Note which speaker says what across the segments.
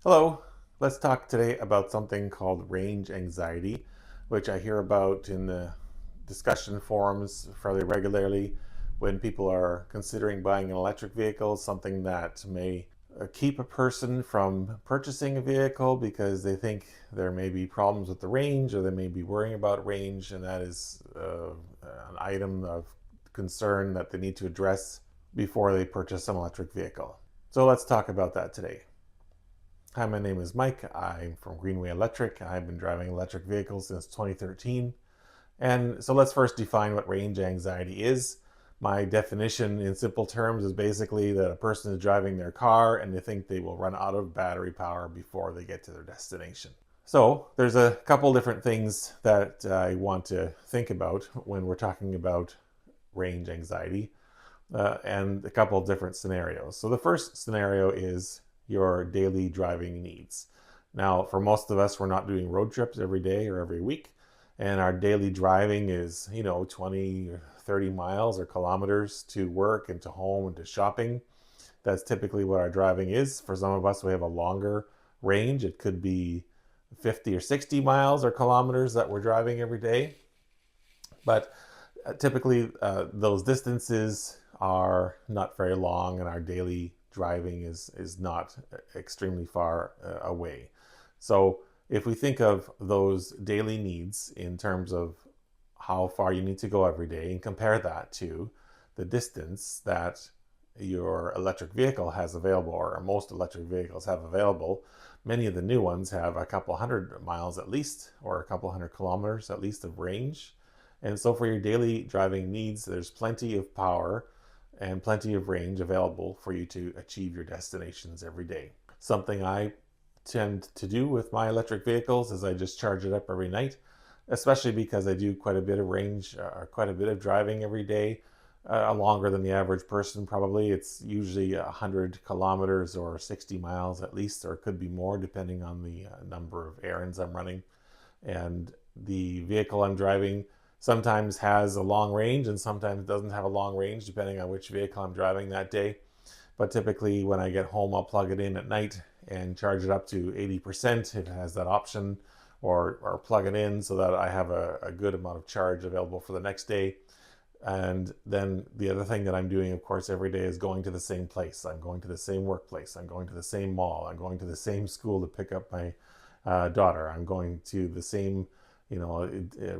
Speaker 1: Hello, let's talk today about something called range anxiety, which I hear about in the discussion forums fairly regularly when people are considering buying an electric vehicle, something that may keep a person from purchasing a vehicle because they think there may be problems with the range or they may be worrying about range, and that is an item of concern that they need to address before they purchase an electric vehicle. So let's talk about that today. Hi, my name is Mike. I'm from Greenway Electric. I've been driving electric vehicles since 2013. And so let's first define what range anxiety is. My definition in simple terms is basically that a person is driving their car and they think they will run out of battery power before they get to their destination. So there's a couple different things that I want to think about when we're talking about range anxiety, and a couple of different scenarios. So the first scenario is your daily driving needs. Now, for most of us, we're not doing road trips every day or every week, and our daily driving is, 20 or 30 miles or kilometers to work and to home and to shopping. That's typically what our driving is. For some of us, we have a longer range. It could be 50 or 60 miles or kilometers that we're driving every day. But typically, those distances are not very long, and our daily driving is not extremely far away. So if we think of those daily needs in terms of how far you need to go every day and compare that to the distance that your electric vehicle has available, or most electric vehicles have available, many of the new ones have a couple hundred miles at least, or a couple hundred kilometers at least of range. And so for your daily driving needs, there's plenty of power and plenty of range available for you to achieve your destinations every day. Something I tend to do with my electric vehicles is I just charge it up every night, especially because I do quite a bit of range, quite a bit of driving every day, longer than the average person probably. It's usually 100 kilometers or 60 miles at least, or it could be more depending on the number of errands I'm running. And the vehicle I'm driving sometimes has a long range and sometimes doesn't have a long range depending on which vehicle I'm driving that day. But typically when I get home, I'll plug it in at night and charge it up to 80% if it has that option, or plug it in so that I have a good amount of charge available for the next day. And then the other thing that I'm doing, of course, every day is going to the same place. I'm going to the same workplace. I'm going to the same mall. I'm going to the same school to pick up my daughter. I'm going to the same,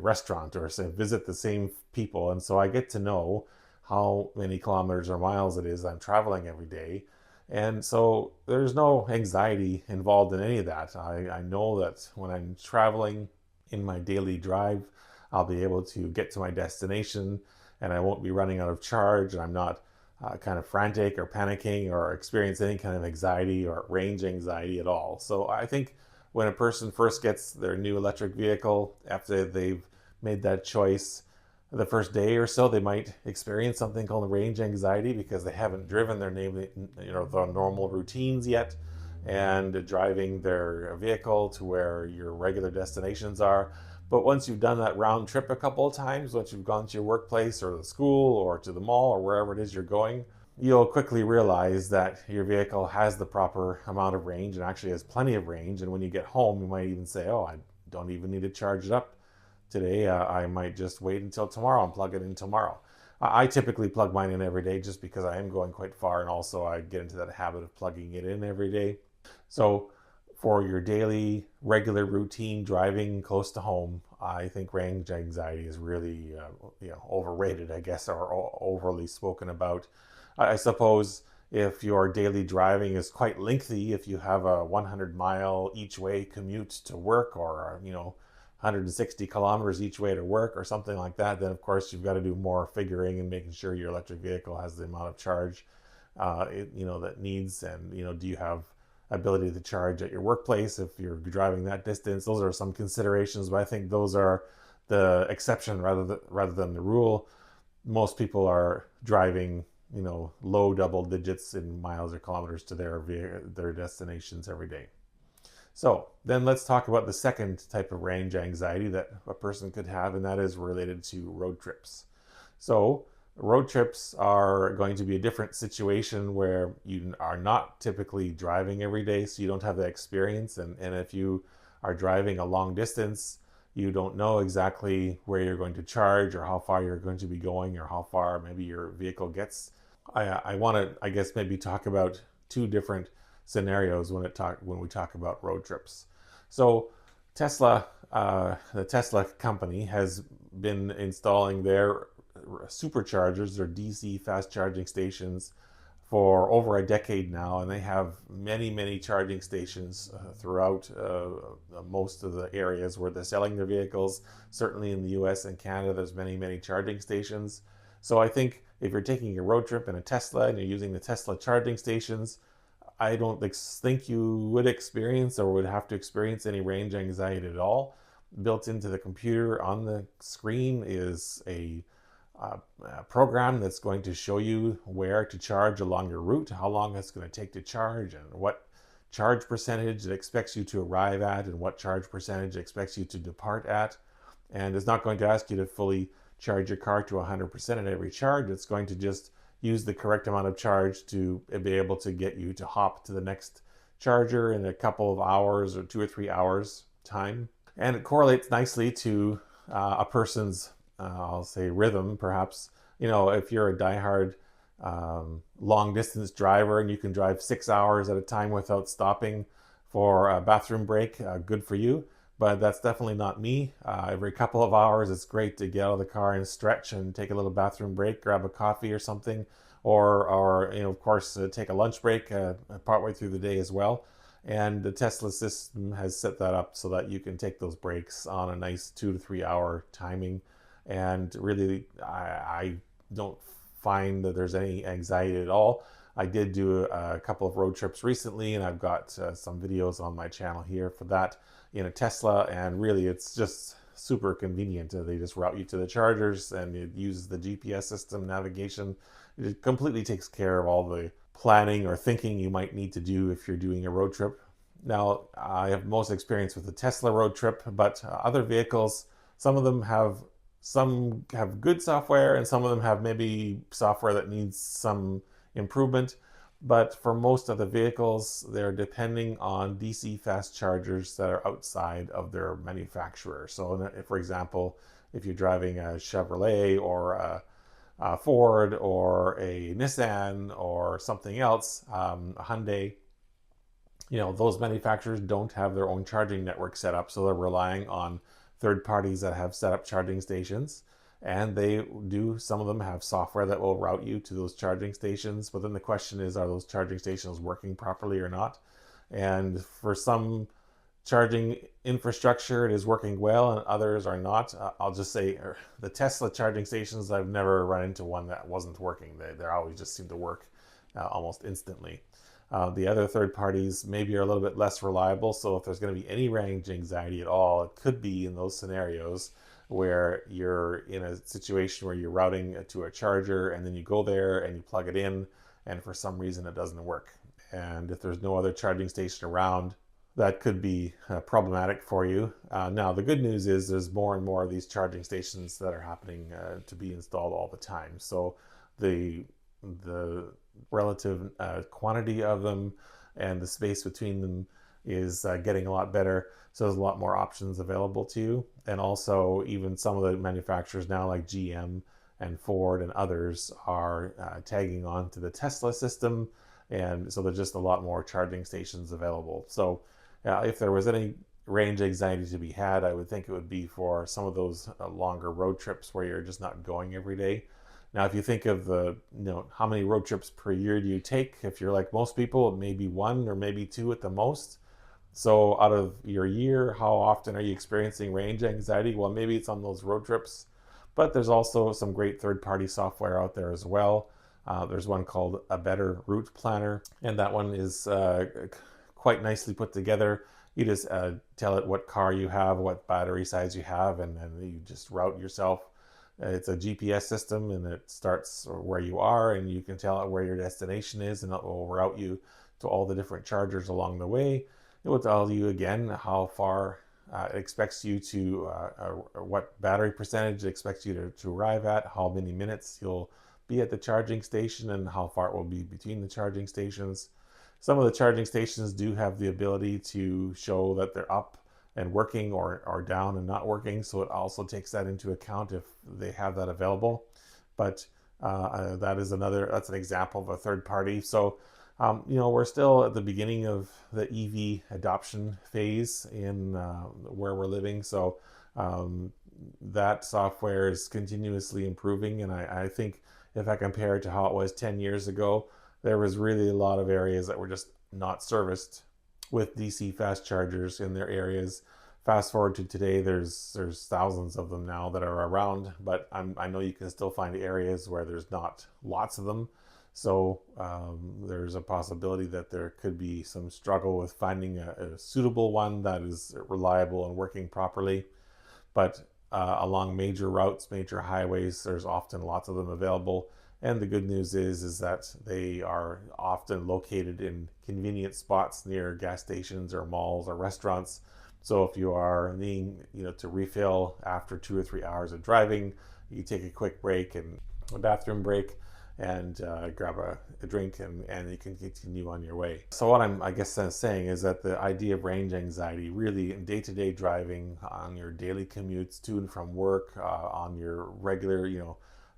Speaker 1: restaurant, or say, visit the same people. And so I get to know how many kilometers or miles it is I'm traveling every day. And so there's no anxiety involved in any of that. I know that when I'm traveling in my daily drive, I'll be able to get to my destination and I won't be running out of charge, and I'm not kind of frantic or panicking or experience any kind of anxiety or range anxiety at all. So I think when a person first gets their new electric vehicle, after they've made that choice, the first day or so, they might experience something called range anxiety because they haven't driven their the normal routines yet, and driving their vehicle to where your regular destinations are. But once you've done that round trip a couple of times, once you've gone to your workplace or the school or to the mall or wherever it is you're going, you'll quickly realize that your vehicle has the proper amount of range and actually has plenty of range. And when you get home, you might even say, oh, I don't even need to charge it up today. I might just wait until tomorrow and plug it in tomorrow. I typically plug mine in every day just because I am going quite far, and also I get into that habit of plugging it in every day. So for your daily, regular routine driving close to home, I think range anxiety is really overrated, I guess, or overly spoken about. I suppose if your daily driving is quite lengthy, if you have a 100-mile each way commute to work, or 160 kilometers each way to work or something like that, then of course you've got to do more figuring and making sure your electric vehicle has the amount of charge that needs. And do you have ability to charge at your workplace if you're driving that distance? Those are some considerations, but I think those are the exception rather than the rule. Most people are driving low double digits in miles or kilometers to their destinations every day. So then let's talk about the second type of range anxiety that a person could have, and that is related to road trips. So Road trips are going to be a different situation where you are not typically driving every day, so you don't have that experience. And if you are driving a long distance, you don't know exactly where you're going to charge or how far you're going to be going or how far maybe your vehicle gets. I want to, I guess, maybe talk about two different scenarios when we talk about road trips. So Tesla, the Tesla company, has been installing their superchargers, their DC fast charging stations, for over a decade now, and they have many charging stations throughout most of the areas where they're selling their vehicles. Certainly in the US and Canada, there's many charging stations. So I think if you're taking a road trip in a Tesla and you're using the Tesla charging stations, I don't think you would experience or would have to experience any range anxiety at all. Built into the computer on the screen is a program that's going to show you where to charge along your route, how long it's going to take to charge, and what charge percentage it expects you to arrive at, and what charge percentage it expects you to depart at. And it's not going to ask you to fully charge your car to 100% at every charge. It's going to just use the correct amount of charge to be able to get you to hop to the next charger in a couple of hours or 2 or 3 hours time. And it correlates nicely to a person's I'll say rhythm, perhaps. If you're a diehard long distance driver and you can drive 6 hours at a time without stopping for a bathroom break, good for you. But that's definitely not me. Every couple of hours, it's great to get out of the car and stretch and take a little bathroom break, grab a coffee or something, or of course, take a lunch break partway through the day as well. And the Tesla system has set that up so that you can take those breaks on a nice 2 to 3 hour timing. And really, I don't find that there's any anxiety at all. I did do a couple of road trips recently, and I've got some videos on my channel here for that in a Tesla, and really it's just super convenient. They just route you to the chargers, and it uses the GPS system navigation. It completely takes care of all the planning or thinking you might need to do if you're doing a road trip. Now, I have most experience with the Tesla road trip, but other vehicles, some have good software, and some of them have maybe software that needs some improvement. But for most of the vehicles, they're depending on DC fast chargers that are outside of their manufacturer. So, for example, if you're driving a Chevrolet or a Ford or a Nissan or something else, a Hyundai, those manufacturers don't have their own charging network set up, so they're relying on third parties that have set up charging stations, and some of them have software that will route you to those charging stations. But then the question is, are those charging stations working properly or not? And for some charging infrastructure, it is working well, and others are not. I'll just say the Tesla charging stations, I've never run into one that wasn't working. They always just seem to work almost instantly. The other third parties maybe are a little bit less reliable, so if there's going to be any range anxiety at all, it could be in those scenarios where you're in a situation where you're routing to a charger and then you go there and you plug it in, and for some reason it doesn't work. And if there's no other charging station around, that could be problematic for you. Now, the good news is there's more and more of these charging stations that are happening to be installed all the time. So the relative quantity of them and the space between them is getting a lot better. So there's a lot more options available to you. And also, even some of the manufacturers now, like GM and Ford and others, are tagging on to the Tesla system. And so there's just a lot more charging stations available. So if there was any range anxiety to be had, I would think it would be for some of those longer road trips where you're just not going every day. Now, if you think of how many road trips per year do you take? If you're like most people, maybe one or maybe two at the most. So out of your year, how often are you experiencing range anxiety? Well, maybe it's on those road trips, but there's also some great third-party software out there as well. There's one called A Better Route Planner, and that one is quite nicely put together. You just tell it what car you have, what battery size you have, and then you just route yourself. It's a GPS system, and it starts where you are, and you can tell it where your destination is, and it will route you to all the different chargers along the way. It will tell you again how far it expects you to, what battery percentage it expects you to arrive at, how many minutes you'll be at the charging station and how far it will be between the charging stations. Some of the charging stations do have the ability to show that they're up and working or down and not working, so it also takes that into account if they have that available. But that's an example of a third party. So we're still at the beginning of the EV adoption phase in where we're living. So that software is continuously improving, and I think if I compare it to how it was 10 years ago, there was really a lot of areas that were just not serviced with DC fast chargers in their areas. Fast forward to today, there's thousands of them now that are around, but I know you can still find areas where there's not lots of them. So there's a possibility that there could be some struggle with finding a suitable one that is reliable and working properly. But along major routes, major highways, there's often lots of them available. And the good news is that they are often located in convenient spots near gas stations or malls or restaurants. So if you are needing, to refill after 2 or 3 hours of driving, you take a quick break and a bathroom break and grab a drink and you can continue on your way. So what I'm saying is that the idea of range anxiety really in day-to-day driving, on your daily commutes to and from work, on your regular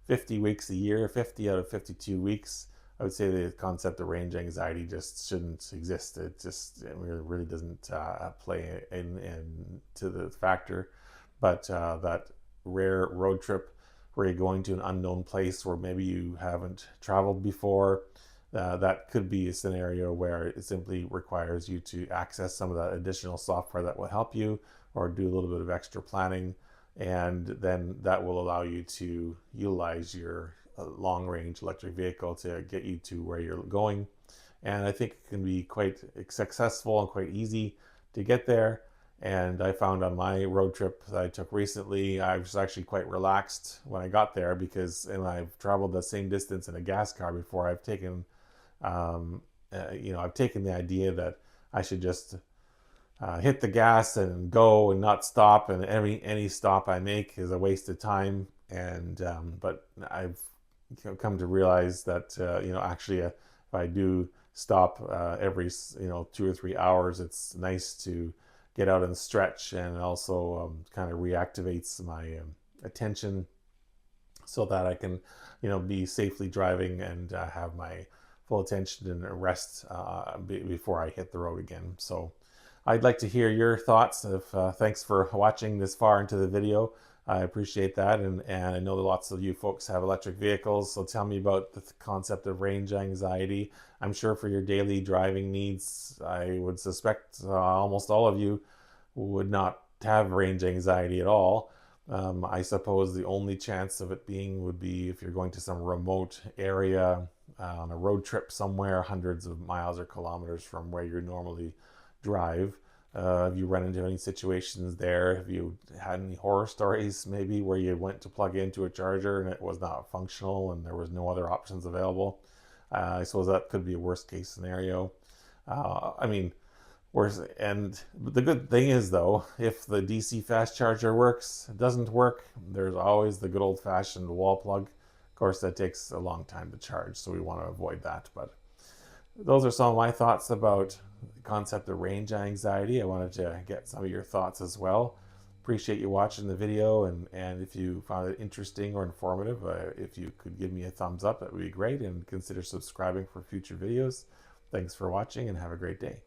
Speaker 1: 50 weeks a year, 50 out of 52 weeks, I would say the concept of range anxiety just shouldn't exist. It really doesn't play into the factor. But that rare road trip where you're going to an unknown place where maybe you haven't traveled before, that could be a scenario where it simply requires you to access some of that additional software that will help you, or do a little bit of extra planning, and then that will allow you to utilize your long-range electric vehicle to get you to where you're going. And I think it can be quite successful and quite easy to get there. And I found on my road trip that I took recently, I was actually quite relaxed when I got there, because I've traveled the same distance in a gas car before. I've taken the idea that I should just hit the gas and go and not stop, and any stop I make is a waste of time. And but I've come to realize that actually if I do stop every 2 or 3 hours, it's nice to get out and stretch, and also kind of reactivates my attention so that I can be safely driving and have my full attention and rest before I hit the road again. So I'd like to hear your thoughts. Thanks for watching this far into the video. I appreciate that, and I know that lots of you folks have electric vehicles, so tell me about the concept of range anxiety. I'm sure for your daily driving needs, I would suspect almost all of you would not have range anxiety at all. I suppose the only chance of it being would be if you're going to some remote area on a road trip somewhere hundreds of miles or kilometers from where you normally drive. Have you run into any situations there? Have you had any horror stories maybe where you went to plug into a charger and it was not functional and there was no other options available? I suppose that could be a worst case scenario. And the good thing is, though, if the DC fast charger works, it doesn't work, there's always the good old-fashioned wall plug. Of course, that takes a long time to charge, so we want to avoid that. But those are some of my thoughts about the concept of range anxiety. I wanted to get some of your thoughts as well. Appreciate you watching the video, and if you found it interesting or informative, if you could give me a thumbs up, that would be great, and consider subscribing for future videos. Thanks for watching, and have a great day.